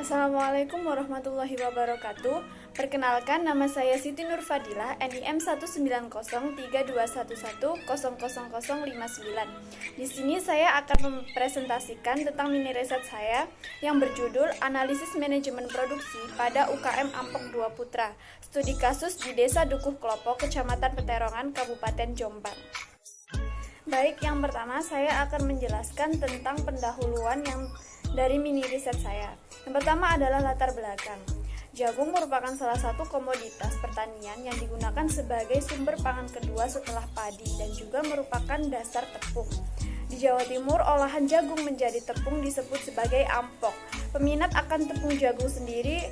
Assalamualaikum warahmatullahi wabarakatuh. Perkenalkan, nama saya Siti Nur Fadilah, NIM 1903211000059. Di sini saya akan mempresentasikan tentang mini riset saya yang berjudul Analisis Manajemen Produksi pada UKM Ampok 2 Putra, studi kasus di Desa Dukuh Klopo, Kecamatan Peterongan, Kabupaten Jombang. Baik, yang pertama saya akan menjelaskan tentang pendahuluan yang dari mini riset saya. Yang pertama adalah latar belakang. Jagung merupakan salah satu komoditas pertanian yang digunakan sebagai sumber pangan kedua setelah padi dan juga merupakan dasar tepung. Di Jawa Timur, olahan jagung menjadi tepung disebut sebagai ampok. Peminat akan tepung jagung sendiri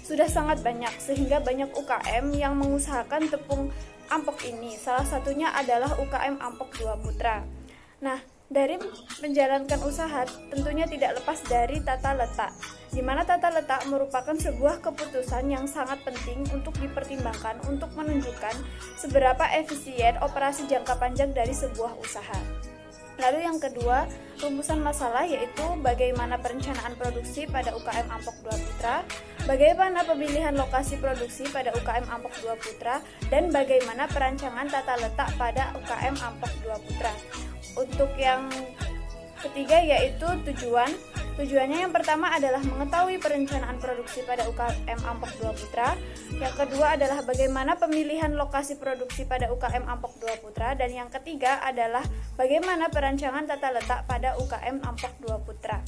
sudah sangat banyak, sehingga banyak UKM yang mengusahakan tepung ampok ini. Salah satunya adalah UKM Ampok 2 Putra. Nah, dari menjalankan usaha tentunya tidak lepas dari tata letak, di mana tata letak merupakan sebuah keputusan yang sangat penting untuk dipertimbangkan untuk menunjukkan seberapa efisien operasi jangka panjang dari sebuah usaha. Lalu yang kedua, rumusan masalah, yaitu bagaimana perencanaan produksi pada UKM Ampok 2 Putra, bagaimana pemilihan lokasi produksi pada UKM Ampok 2 Putra, dan bagaimana perancangan tata letak pada UKM Ampok 2 Putra. Untuk yang ketiga yaitu tujuan. Tujuannya yang pertama adalah mengetahui perencanaan produksi pada UKM Ampok 2 Putra. Yang kedua adalah bagaimana pemilihan lokasi produksi pada UKM Ampok 2 Putra. Dan yang ketiga adalah bagaimana perancangan tata letak pada UKM Ampok 2 Putra.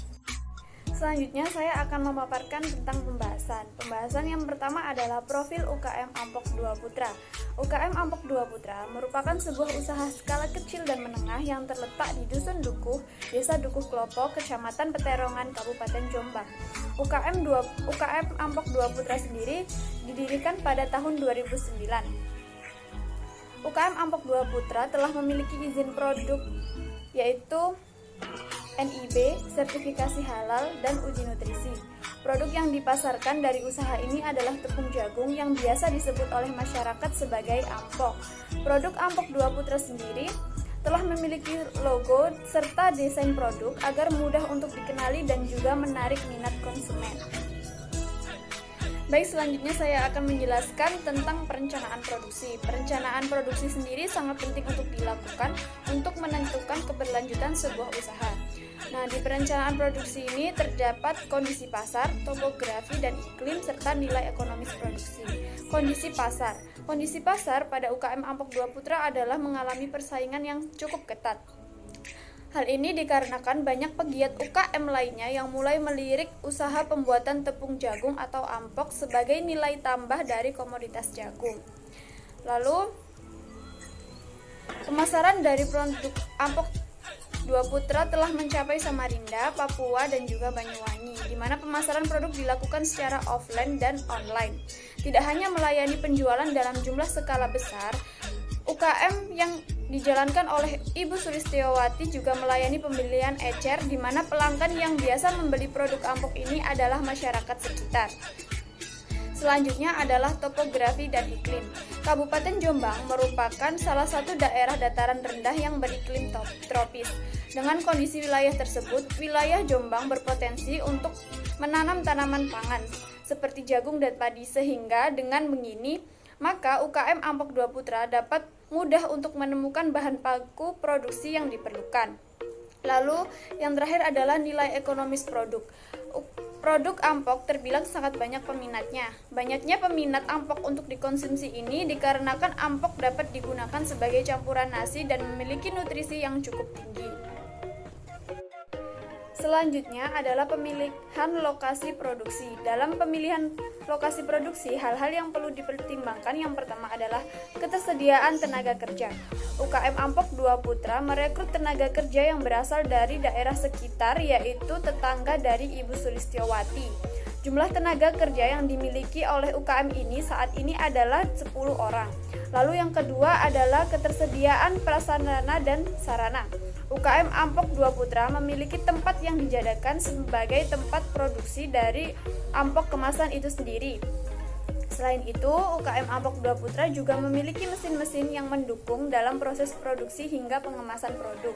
Selanjutnya saya akan memaparkan tentang pembahasan. Pembahasan yang pertama adalah profil UKM Ampok 2 Putra. UKM Ampok 2 Putra merupakan sebuah usaha skala kecil dan menengah yang terletak di Dusun Dukuh, Desa Dukuh Klopo, Kecamatan Peterongan, Kabupaten Jombang. UKM Ampok 2 Putra sendiri didirikan pada tahun 2009. UKM Ampok 2 Putra telah memiliki izin produk yaitu NIB, sertifikasi halal, dan uji nutrisi. Produk yang dipasarkan dari usaha ini adalah tepung jagung yang biasa disebut oleh masyarakat sebagai ampok. Produk Ampok 2 Putra sendiri telah memiliki logo serta desain produk agar mudah untuk dikenali dan juga menarik minat konsumen. Baik, selanjutnya saya akan menjelaskan tentang perencanaan produksi. Perencanaan produksi sendiri sangat penting untuk dilakukan untuk menentukan keberlanjutan sebuah usaha. Nah, di perencanaan produksi ini terdapat kondisi pasar, topografi dan iklim, serta nilai ekonomis produksi. Kondisi pasar. Kondisi pasar pada UKM Ampok 2 Putra adalah mengalami persaingan yang cukup ketat. Hal ini dikarenakan banyak pegiat UKM lainnya yang mulai melirik usaha pembuatan tepung jagung atau ampok sebagai nilai tambah dari komoditas jagung. Lalu, pemasaran dari produk Ampok 2 Putra telah mencapai Samarinda, Papua, dan juga Banyuwangi, di mana pemasaran produk dilakukan secara offline dan online. Tidak hanya melayani penjualan dalam jumlah skala besar, UKM yang dijalankan oleh Ibu Sulistiowati juga melayani pembelian ecer, di mana pelanggan yang biasa membeli produk ampok ini adalah masyarakat sekitar. Selanjutnya adalah topografi dan iklim. Kabupaten Jombang merupakan salah satu daerah dataran rendah yang beriklim tropis. Dengan kondisi wilayah tersebut, wilayah Jombang berpotensi untuk menanam tanaman pangan seperti jagung dan padi, sehingga dengan begini, maka UKM Ampok 2 Putra dapat mudah untuk menemukan bahan baku produksi yang diperlukan. Lalu, yang terakhir adalah nilai ekonomis produk. Produk ampok terbilang sangat banyak peminatnya. Banyaknya peminat ampok untuk dikonsumsi ini dikarenakan ampok dapat digunakan sebagai campuran nasi dan memiliki nutrisi yang cukup tinggi. Selanjutnya adalah pemilihan lokasi produksi. Dalam pemilihan lokasi produksi, hal-hal yang perlu dipertimbangkan yang pertama adalah ketersediaan tenaga kerja. UKM Ampok 2 Putra merekrut tenaga kerja yang berasal dari daerah sekitar, yaitu tetangga dari Ibu Sulistiowati. Jumlah tenaga kerja yang dimiliki oleh UKM ini saat ini adalah 10 orang. Lalu yang kedua adalah ketersediaan prasarana dan sarana. UKM Ampok 2 Putra memiliki tempat yang dijadikan sebagai tempat produksi dari ampok kemasan itu sendiri. Selain itu, UKM Ampok 2 Putra juga memiliki mesin-mesin yang mendukung dalam proses produksi hingga pengemasan produk.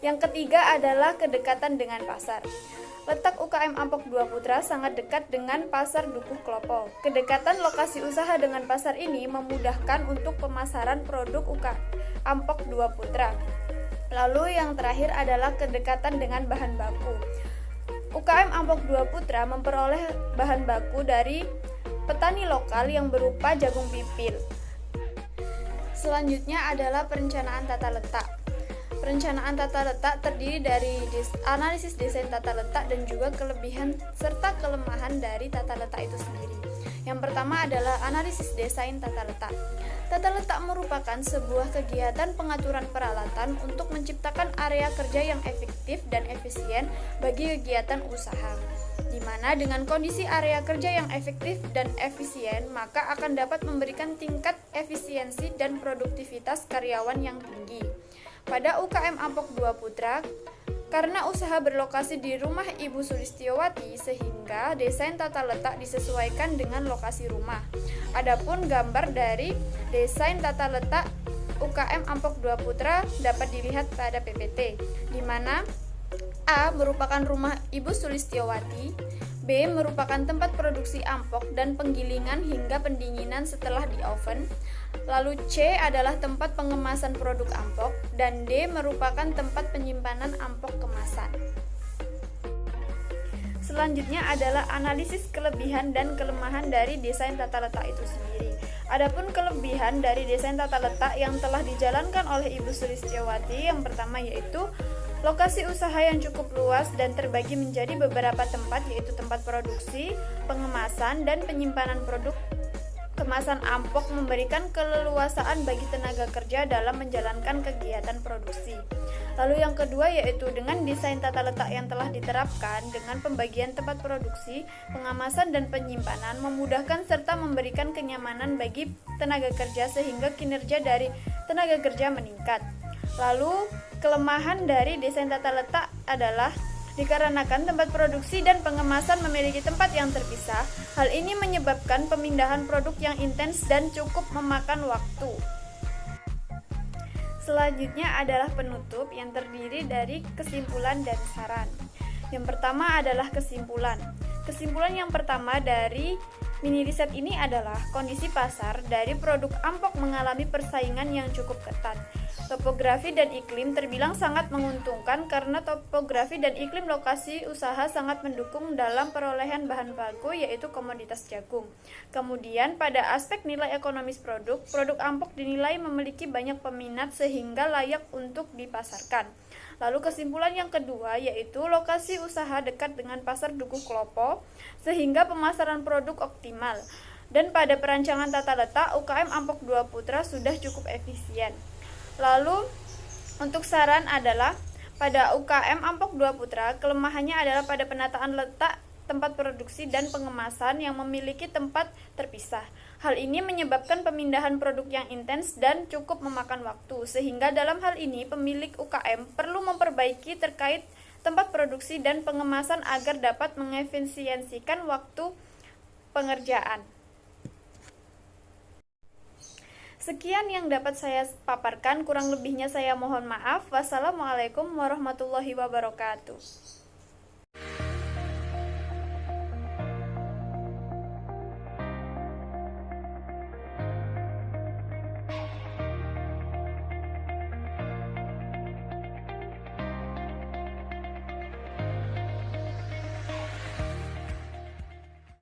Yang ketiga adalah kedekatan dengan pasar. Letak UKM Ampok Dua Putra sangat dekat dengan Pasar Dukuh Klopo. Kedekatan lokasi usaha dengan pasar ini memudahkan untuk pemasaran produk UKM Ampok Dua Putra. Lalu yang terakhir adalah kedekatan dengan bahan baku. UKM Ampok Dua Putra memperoleh bahan baku dari petani lokal yang berupa jagung pipil. Selanjutnya adalah perencanaan tata letak. Perencanaan tata letak terdiri dari analisis desain tata letak dan juga kelebihan serta kelemahan dari tata letak itu sendiri. Yang pertama adalah analisis desain tata letak. Tata letak merupakan sebuah kegiatan pengaturan peralatan untuk menciptakan area kerja yang efektif dan efisien bagi kegiatan usaha, di mana dengan kondisi area kerja yang efektif dan efisien, maka akan dapat memberikan tingkat efisiensi dan produktivitas karyawan yang tinggi. Pada UKM Ampok Dua Putra, karena usaha berlokasi di rumah Ibu Sulistiowati, sehingga desain tata letak disesuaikan dengan lokasi rumah. Adapun gambar dari desain tata letak UKM Ampok Dua Putra dapat dilihat pada PPT, di mana A merupakan rumah Ibu Sulistiowati, B merupakan tempat produksi ampok dan penggilingan hingga pendinginan setelah di oven, lalu C adalah tempat pengemasan produk ampok, dan D merupakan tempat penyimpanan ampok kemasan. Selanjutnya adalah analisis kelebihan dan kelemahan dari desain tata letak itu sendiri. Adapun kelebihan dari desain tata letak yang telah dijalankan oleh Ibu Sulistiowati, yang pertama yaitu lokasi usaha yang cukup luas dan terbagi menjadi beberapa tempat, yaitu tempat produksi, pengemasan, dan penyimpanan produk kemasan ampok, memberikan keleluasaan bagi tenaga kerja dalam menjalankan kegiatan produksi. Lalu yang kedua yaitu dengan desain tata letak yang telah diterapkan dengan pembagian tempat produksi, pengemasan, dan penyimpanan memudahkan serta memberikan kenyamanan bagi tenaga kerja sehingga kinerja dari tenaga kerja meningkat. Lalu kelemahan dari desain tata letak adalah dikarenakan tempat produksi dan pengemasan memiliki tempat yang terpisah. Hal ini menyebabkan pemindahan produk yang intens dan cukup memakan waktu. Selanjutnya adalah penutup yang terdiri dari kesimpulan dan saran. Yang pertama adalah kesimpulan. Kesimpulan yang pertama dari mini riset ini adalah kondisi pasar dari produk ampok mengalami persaingan yang cukup ketat. Topografi dan iklim terbilang sangat menguntungkan karena topografi dan iklim lokasi usaha sangat mendukung dalam perolehan bahan baku, yaitu komoditas jagung. Kemudian pada aspek nilai ekonomis produk ampok dinilai memiliki banyak peminat sehingga layak untuk dipasarkan. Lalu kesimpulan yang kedua yaitu lokasi usaha dekat dengan pasar Dukuh Klopo sehingga pemasaran produk optimal. Dan pada perancangan tata letak UKM Ampok Dua Putra sudah cukup efisien. Lalu untuk saran adalah pada UKM Ampok Dua Putra kelemahannya adalah pada penataan letak tempat produksi dan pengemasan yang memiliki tempat terpisah. Hal ini menyebabkan pemindahan produk yang intens dan cukup memakan waktu, sehingga dalam hal ini pemilik UKM perlu memperbaiki terkait tempat produksi dan pengemasan agar dapat mengefisiensikan waktu pengerjaan. Sekian yang dapat saya paparkan, kurang lebihnya saya mohon maaf. Wassalamualaikum warahmatullahi wabarakatuh.